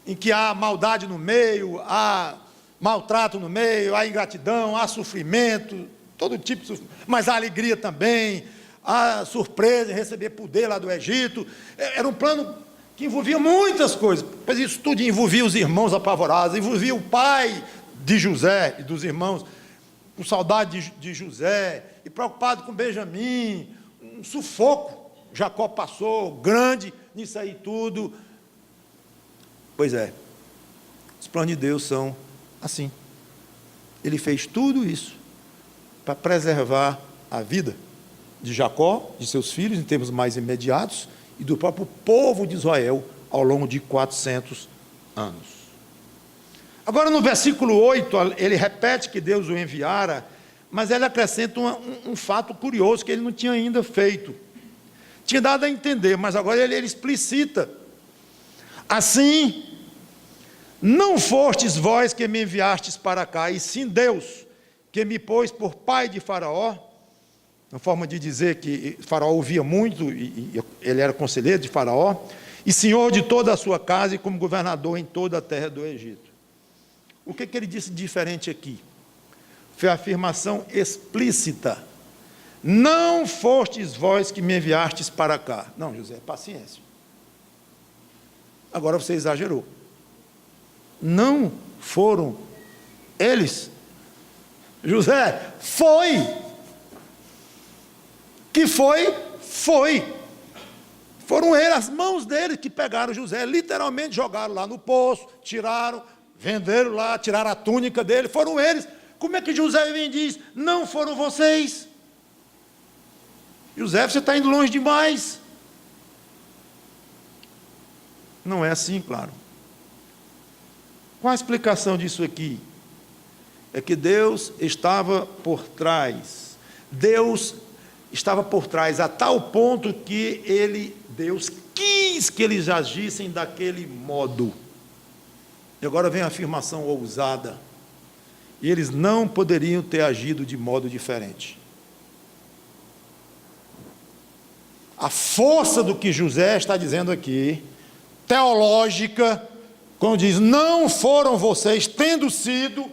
em que há maldade no meio, há maltrato no meio, há ingratidão, há sofrimento, todo tipo de sofrimento, mas há alegria também, há surpresa em receber poder lá do Egito. Era um plano que envolvia muitas coisas, pois isso tudo envolvia os irmãos apavorados, envolvia o pai de José e dos irmãos, com saudade de José, e preocupado com Benjamim, um sufoco, Jacó passou, grande nisso aí tudo. Pois é, os planos de Deus são assim. Ele fez tudo isso para preservar a vida de Jacó, de seus filhos, em termos mais imediatos, e do próprio povo de Israel, ao longo de 400 anos. Agora, no versículo 8, ele repete que Deus o enviara, mas ele acrescenta um fato curioso que ele não tinha ainda feito. Tinha dado a entender, mas agora ele explicita. Assim, não fostes vós que me enviastes para cá, e sim Deus, que me pôs por pai de Faraó, uma forma de dizer que Faraó ouvia muito, e ele era conselheiro de Faraó, e senhor de toda a sua casa, e como governador em toda a terra do Egito. O que ele disse diferente aqui? Foi a afirmação explícita. Não fostes vós que me enviastes para cá. Não, José, paciência. Agora você exagerou. Não foram eles. José, foi. Que foi? Foi. Foram eles, as mãos deles que pegaram José, literalmente jogaram lá no poço, tiraram, venderam lá, tiraram a túnica dele, foram eles. Como é que José vem e diz, não foram vocês? José, você está indo longe demais. Não é assim, claro. Qual a explicação disso aqui? É que Deus estava por trás. Deus estava por trás a tal ponto que Deus quis que eles agissem daquele modo. E agora vem a afirmação ousada. E eles não poderiam ter agido de modo diferente. A força do que José está dizendo aqui, teológica, quando diz, não foram vocês, tendo sido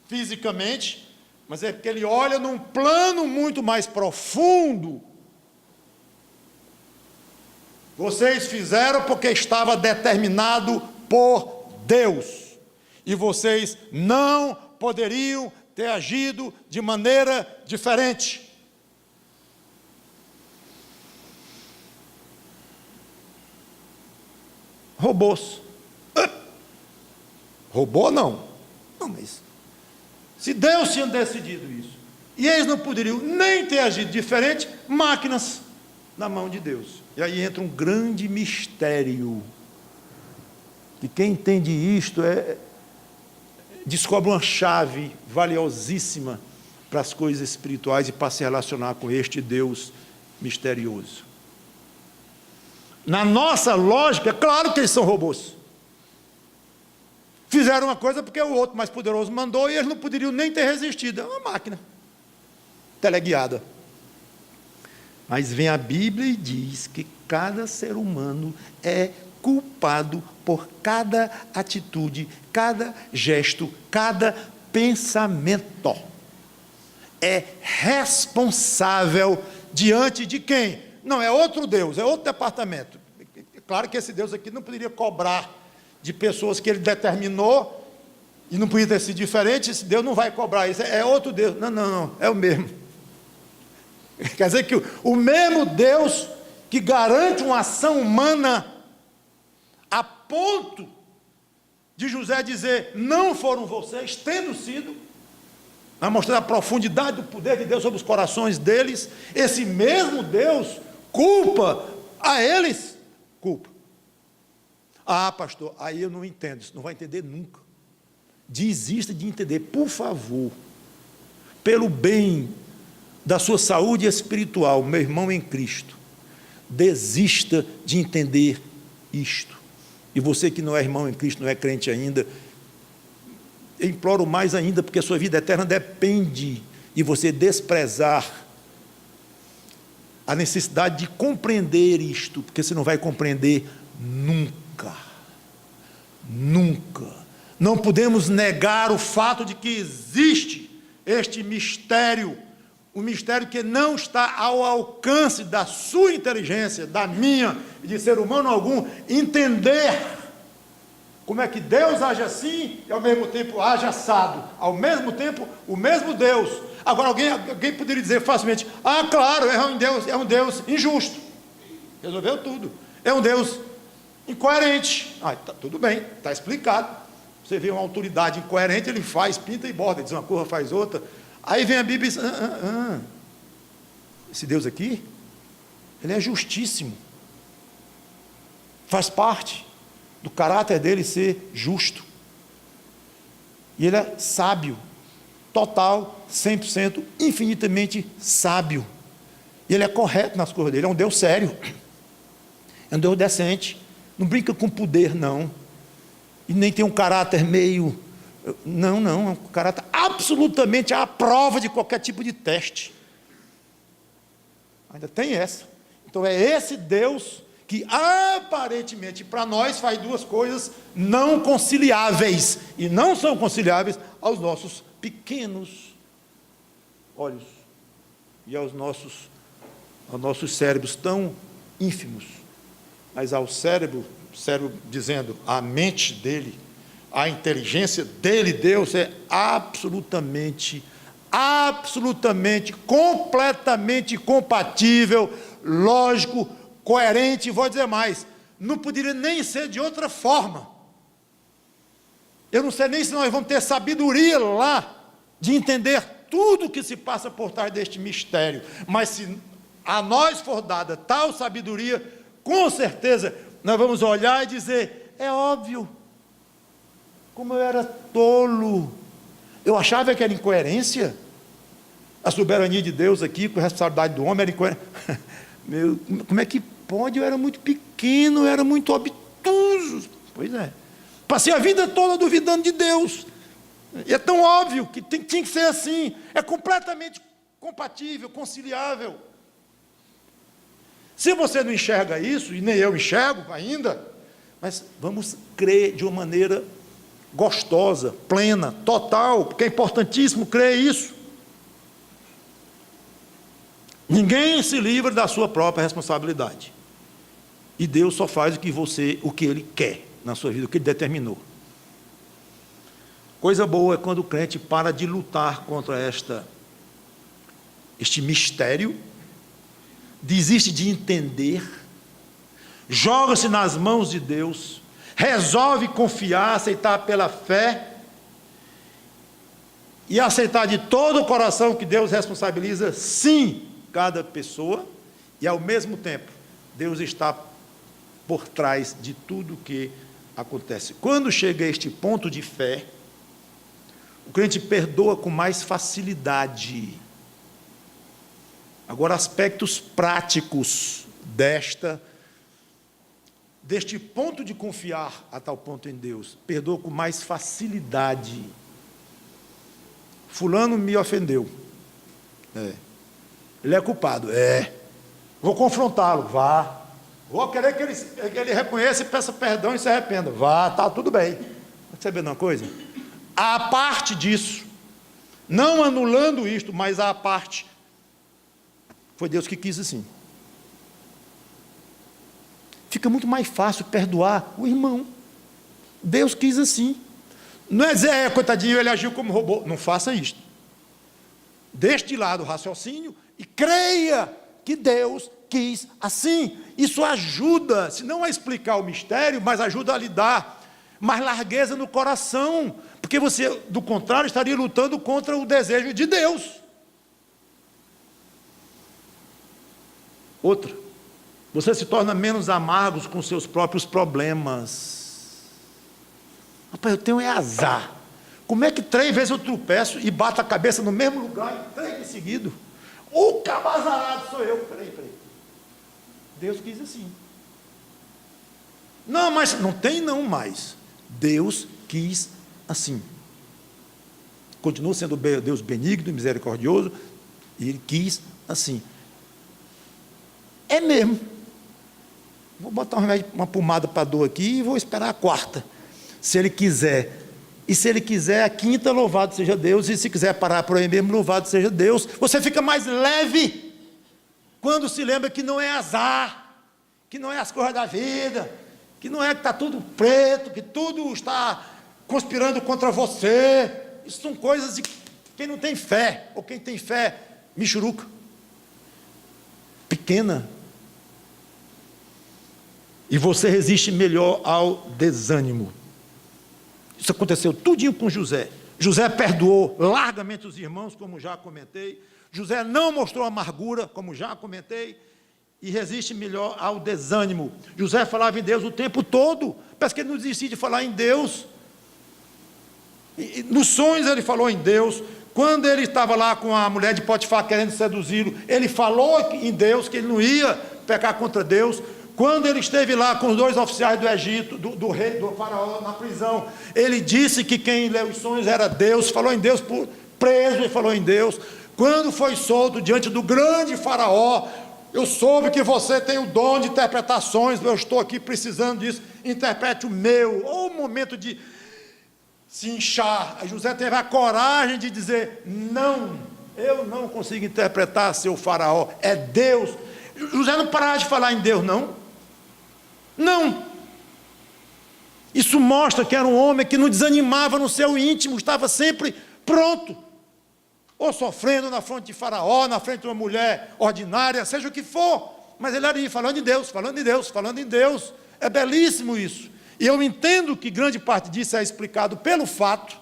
fisicamente, mas é porque ele olha num plano muito mais profundo. Vocês fizeram porque estava determinado por Deus, e vocês não poderiam ter agido de maneira diferente. Robôs. Robô não. Não, mas se Deus tinha decidido isso, e eles não poderiam nem ter agido diferente, máquinas na mão de Deus. E aí entra um grande mistério. E quem entende isto descobre uma chave valiosíssima para as coisas espirituais e para se relacionar com este Deus misterioso. Na nossa lógica, é claro que eles são robôs. Fizeram uma coisa porque o outro mais poderoso mandou e eles não poderiam nem ter resistido. É uma máquina teleguiada. Mas vem a Bíblia e diz que cada ser humano é culpado por cada atitude, cada gesto, cada pensamento. É responsável diante de quem? Não, é outro Deus, é outro departamento. Claro que esse Deus aqui não poderia cobrar de pessoas que ele determinou e não podia ter sido diferente. Esse Deus não vai cobrar isso, é outro Deus. Não, é o mesmo. Quer dizer que o mesmo Deus que garante uma ação humana a ponto de José dizer, não foram vocês, tendo sido, a mostrar a profundidade do poder de Deus sobre os corações deles, esse mesmo Deus culpa a eles, culpa. Ah, pastor, aí eu não entendo, isso não vai entender nunca. Desista de entender, por favor, pelo bem da sua saúde espiritual, meu irmão em Cristo, desista de entender isto. E você que não é irmão em Cristo, não é crente ainda, eu imploro mais ainda, porque a sua vida eterna depende de você desprezar a necessidade de compreender isto, porque você não vai compreender nunca. Nunca. Não podemos negar o fato de que existe este mistério, um mistério que não está ao alcance da sua inteligência, da minha e de ser humano algum, entender como é que Deus age assim e ao mesmo tempo age assado, ao mesmo tempo o mesmo Deus. Agora alguém poderia dizer facilmente, ah, claro, é um Deus injusto, resolveu tudo, é um Deus incoerente. Ah, tá, tudo bem, está explicado. Você vê uma autoridade incoerente, ele faz, pinta e borda, diz uma coisa, faz outra. Aí vem a Bíblia e diz, esse Deus aqui, ele é justíssimo, faz parte do caráter dele ser justo, e ele é sábio, total, 100%, infinitamente sábio, e ele é correto nas coisas dele, é um Deus sério, é um Deus decente, não brinca com poder não, e nem tem um caráter meio, não, é um caráter absolutamente à prova de qualquer tipo de teste, ainda tem essa. Então é esse Deus que aparentemente para nós faz duas coisas não conciliáveis, e não são conciliáveis aos nossos pequenos olhos e aos nossos cérebros tão ínfimos, mas ao cérebro dizendo, a mente dele, a inteligência dele, Deus, é absolutamente, completamente compatível, lógico, coerente, e vou dizer mais, não poderia nem ser de outra forma. Eu não sei nem se nós vamos ter sabedoria lá, de entender tudo o que se passa por trás deste mistério, mas se a nós for dada tal sabedoria, com certeza, nós vamos olhar e dizer, é óbvio, como eu era tolo, eu achava que era incoerência, a soberania de Deus aqui, com a responsabilidade do homem, era incoerência. Como é que pode? Eu era muito pequeno, eu era muito obtuso. Pois é, passei a vida toda duvidando de Deus, e é tão óbvio que tinha que ser assim, é completamente compatível, conciliável. Se você não enxerga isso, e nem eu enxergo ainda, mas vamos crer de uma maneira gostosa, plena, total, porque é importantíssimo crer isso. Ninguém se livra da sua própria responsabilidade. E Deus só faz o que Ele quer na sua vida, o que Ele determinou. Coisa boa é quando o crente para de lutar contra este mistério, desiste de entender, joga-se nas mãos de Deus, resolve confiar, aceitar pela fé e aceitar de todo o coração que Deus responsabiliza, sim, cada pessoa, e ao mesmo tempo, Deus está por trás de tudo que acontece. Quando chega a este ponto de fé, o crente perdoa com mais facilidade. Agora, aspectos práticos deste ponto de confiar a tal ponto em Deus, perdoa com mais facilidade. Fulano me ofendeu. Ele é culpado. Vou confrontá-lo. Vá. Vou querer que ele reconheça e peça perdão e se arrependa. Vá, está tudo bem. Você sabe uma coisa? A parte disso, não anulando isto, mas a parte, foi Deus que quis assim. Fica muito mais fácil perdoar o irmão. Deus quis assim. Não é dizer, coitadinho, ele agiu como robô. Não faça isto. Deixe de lado o raciocínio e creia que Deus quis assim. Isso ajuda, se não a explicar o mistério, mas ajuda a lhe dar mais largueza no coração. Porque você, do contrário, estaria lutando contra o desejo de Deus. Outra, você se torna menos amargos com seus próprios problemas. Rapaz, eu tenho azar. Como é que 3 vezes eu tropeço e bato a cabeça no mesmo lugar, 3 em seguida? O cabazarado sou eu. Peraí. Deus quis assim. Não, mas não tem não mais. Deus quis assim. Continua sendo Deus benigno e misericordioso, e Ele quis assim. É mesmo. Vou botar um remédio, uma pomada para dor aqui e vou esperar a 4ª. Se Ele quiser. E se Ele quiser a 5ª, louvado seja Deus. E se quiser parar por aí mesmo, louvado seja Deus. Você fica mais leve quando se lembra que não é azar, que não é as coisas da vida, que não é que está tudo preto, que tudo está conspirando contra você. Isso são coisas de quem não tem fé, ou quem tem fé michuruca, pequena. E você resiste melhor ao desânimo. Isso aconteceu tudinho com José. José perdoou largamente os irmãos, como já comentei. José não mostrou amargura, como já comentei, e resiste melhor ao desânimo. José falava em Deus o tempo todo, parece que ele não desistia de falar em Deus. E nos sonhos ele falou em Deus. Quando ele estava lá com a mulher de Potifar querendo seduzi-lo, ele falou em Deus, que ele não ia pecar contra Deus. Quando ele esteve lá com os 2 oficiais do Egito, do rei, do faraó, na prisão, ele disse que quem leu os sonhos era Deus, falou em Deus, preso e falou em Deus. Quando foi solto diante do grande faraó, eu soube que você tem o dom de interpretações, eu estou aqui precisando disso, interprete o meu. Ou o momento de se inchar, José teve a coragem de dizer, não, eu não consigo interpretar seu faraó, é Deus. José não parava de falar em Deus, não. Isso mostra que era um homem que não desanimava no seu íntimo, estava sempre pronto, ou sofrendo na frente de faraó, na frente de uma mulher ordinária, seja o que for, mas ele ali falando em Deus, falando em Deus, falando em Deus. É belíssimo isso, e eu entendo que grande parte disso é explicado pelo fato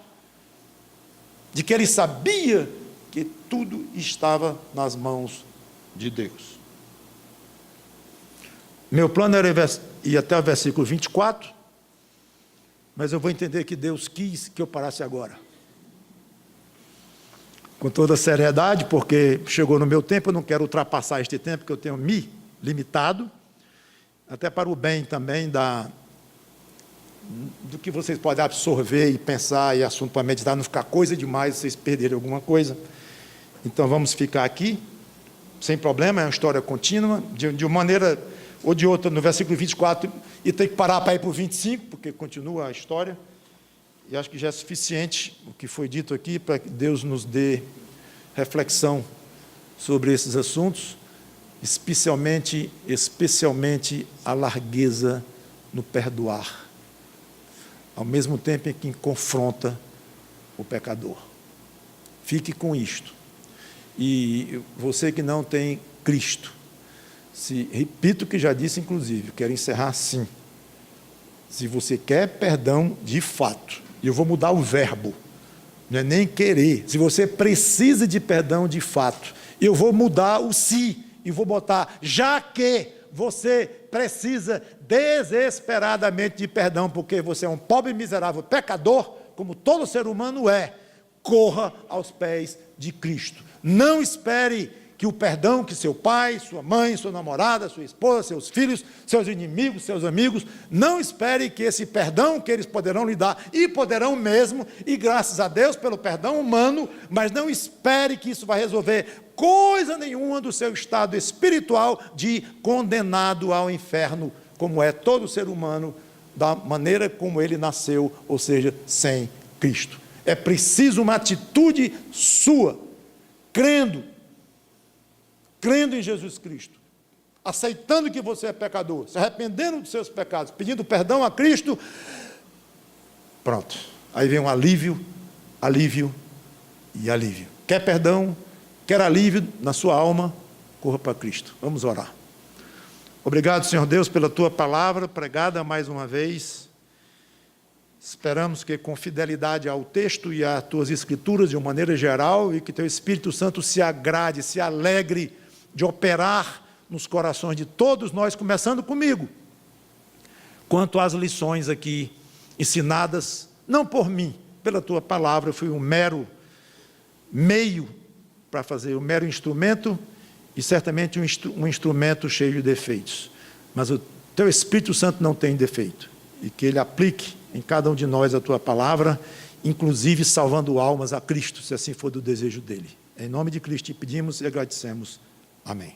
de que ele sabia que tudo estava nas mãos de Deus. Meu plano era ir até o versículo 24, mas eu vou entender que Deus quis que eu parasse agora. Com toda seriedade, porque chegou no meu tempo, eu não quero ultrapassar este tempo, que eu tenho me limitado, até para o bem também do que vocês podem absorver e pensar, e assunto para meditar, não ficar coisa demais, vocês perderem alguma coisa. Então vamos ficar aqui, sem problema, é uma história contínua, de uma maneira ou de outra, no versículo 24, e tem que parar para ir para o 25, porque continua a história, e acho que já é suficiente o que foi dito aqui, para que Deus nos dê reflexão sobre esses assuntos, especialmente a largueza no perdoar, ao mesmo tempo em que confronta o pecador. Fique com isto. E você que não tem Cristo, repito o que já disse, inclusive, quero encerrar assim. Se você quer perdão de fato, e eu vou mudar o verbo, não é nem querer, se você precisa de perdão de fato, eu vou mudar o se, e vou botar, já que você precisa desesperadamente de perdão, porque você é um pobre miserável pecador, como todo ser humano é, corra aos pés de Cristo. Não espere que o perdão que seu pai, sua mãe, sua namorada, sua esposa, seus filhos, seus inimigos, seus amigos, não espere que esse perdão que eles poderão lhe dar, e poderão mesmo, e graças a Deus pelo perdão humano, mas não espere que isso vai resolver coisa nenhuma do seu estado espiritual de condenado ao inferno, como é todo ser humano, da maneira como ele nasceu, ou seja, sem Cristo. É preciso uma atitude sua, crendo em Jesus Cristo, aceitando que você é pecador, se arrependendo dos seus pecados, pedindo perdão a Cristo, pronto, aí vem um alívio e alívio. Quer perdão, quer alívio na sua alma, corra para Cristo. Vamos orar. Obrigado, Senhor Deus, pela Tua palavra pregada mais uma vez. Esperamos que com fidelidade ao texto e às Tuas Escrituras de uma maneira geral, e que Teu Espírito Santo se agrade, se alegre de operar nos corações de todos nós, começando comigo, quanto às lições aqui ensinadas, não por mim, pela Tua palavra. Eu fui um mero meio para fazer, um mero instrumento, e certamente um instrumento cheio de defeitos, mas o Teu Espírito Santo não tem defeito, e que Ele aplique em cada um de nós a Tua palavra, inclusive salvando almas a Cristo, se assim for do desejo dEle. Em nome de Cristo te pedimos e agradecemos. Amém.